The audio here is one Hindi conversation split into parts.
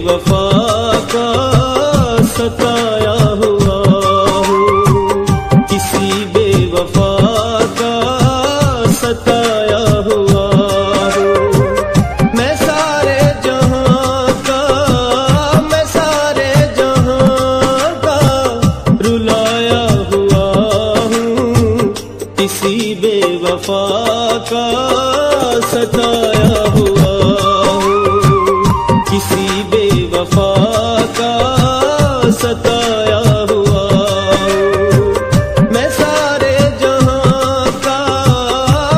बेवफा का सताया हुआ हूँ, किसी बेवफा का सताया हुआ हूँ। मैं सारे जहां का, मैं सारे जहां का रुलाया हुआ हूँ, किसी बेवफा का सताया हुआ हूँ, किसी बेवफा का सताया हुआ हूँ। मैं सारे जहां का,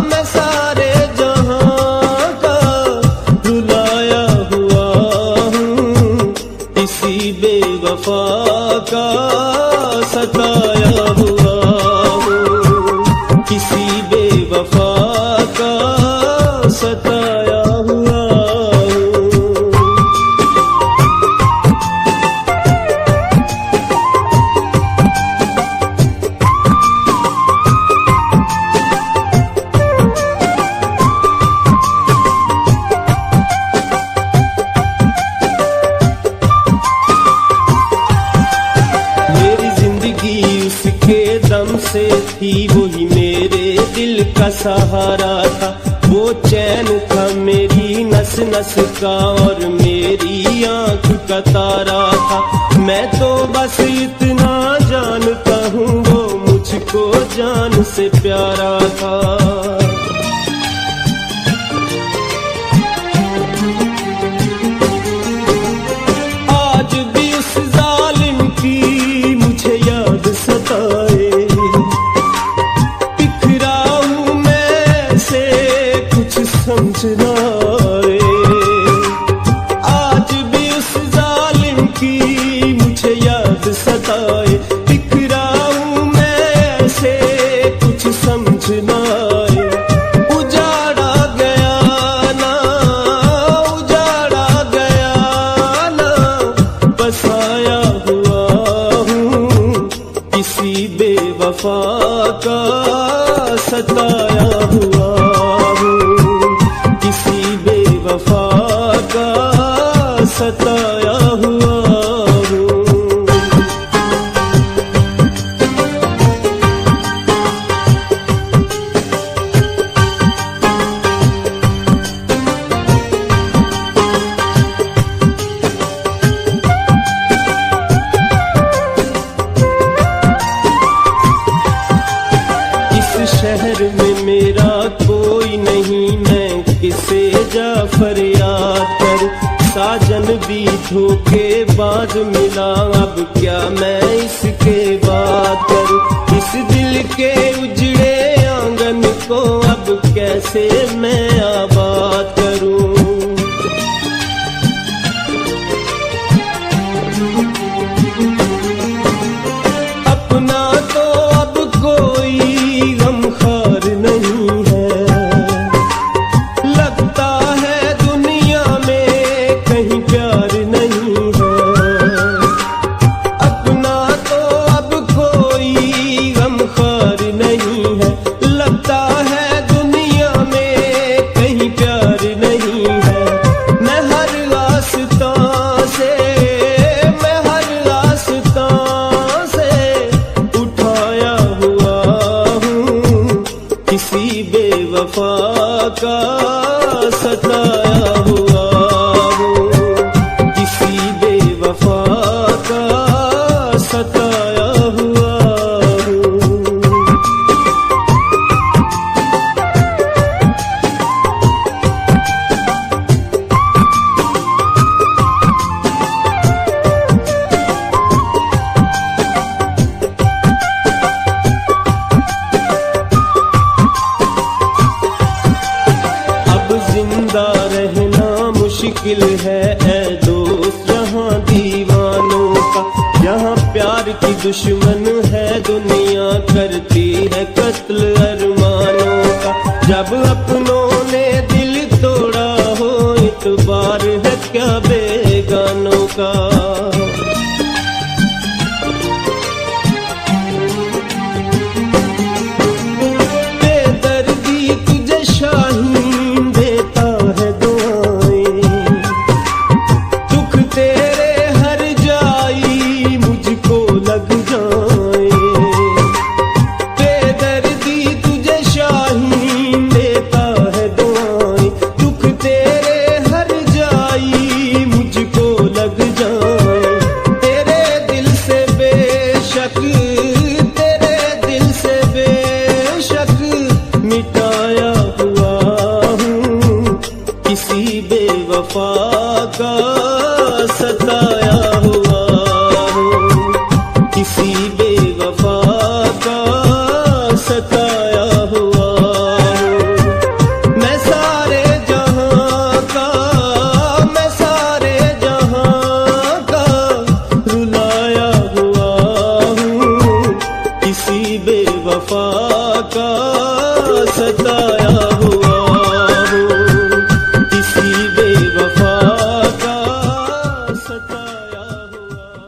मैं सारे जहां का रुलाया हुआ हूँ, किसी बेवफा का सताया हुआ हूँ, किसी बेवफा का सताया हुआ हूँ। मेरी जिंदगी उसके दम से थी, वही मेरे दिल का सहारा था। वो चैन था मेरी नस नस का और मेरी आंख का तारा था। मैं तो बस इतना जानता हूँ, वो मुझको जान से प्यारा था। आज भी उस जालिम की मुझे याद सताए, बिखरा हूँ मैं से कुछ समझ ना आए। आज भी उस जालिम की मुझे याद सताए, बिखरा हूँ मैं से कुछ समझ ना आए। उजाड़ा गया ना, उजाड़ा गया ना, बसाया हुआ हूँ, किसी बेवफा का सताया हुआ हूँ, किसी बेवफा का सताया हुआ हूँ। इस शहर में मेरा कोई नहीं, मैं किसे जा फरियाद करूं। साजन भी धोखेबाज मिला, अब क्या मैं इसके बात करूं। इस दिल के उजड़े आंगन को अब कैसे मैं आबाद करूं। अपना तो अब कोई गमखार नहीं है, लगता है दुनिया में कहीं प्यार नहीं है। अपना तो अब कोई गमखार नहीं है, लगता है दुनिया में कहीं प्यार नहीं है। मैं हर रास्ता से, मैं हर रास्ता से उठाया हुआ हूँ, किसी बेवफा का सताया हुआ हूँ, किसी बेवफा का सताया हुआ हूँ। अब जिंदा रहना मुश्किल है ऐ दोस्त यहाँ दीवानों का। यहाँ प्यार की दुश्मन है दुनिया, करती है कत्ल अरमानों का। जब अपनों ने दिल तोड़ा हो, इतबार है क्या बेगानों का। बेदर्दी तुझे शाहीन देता है दुआएं, दुख तेरे खोया हुआ हूँ किसी बेवफा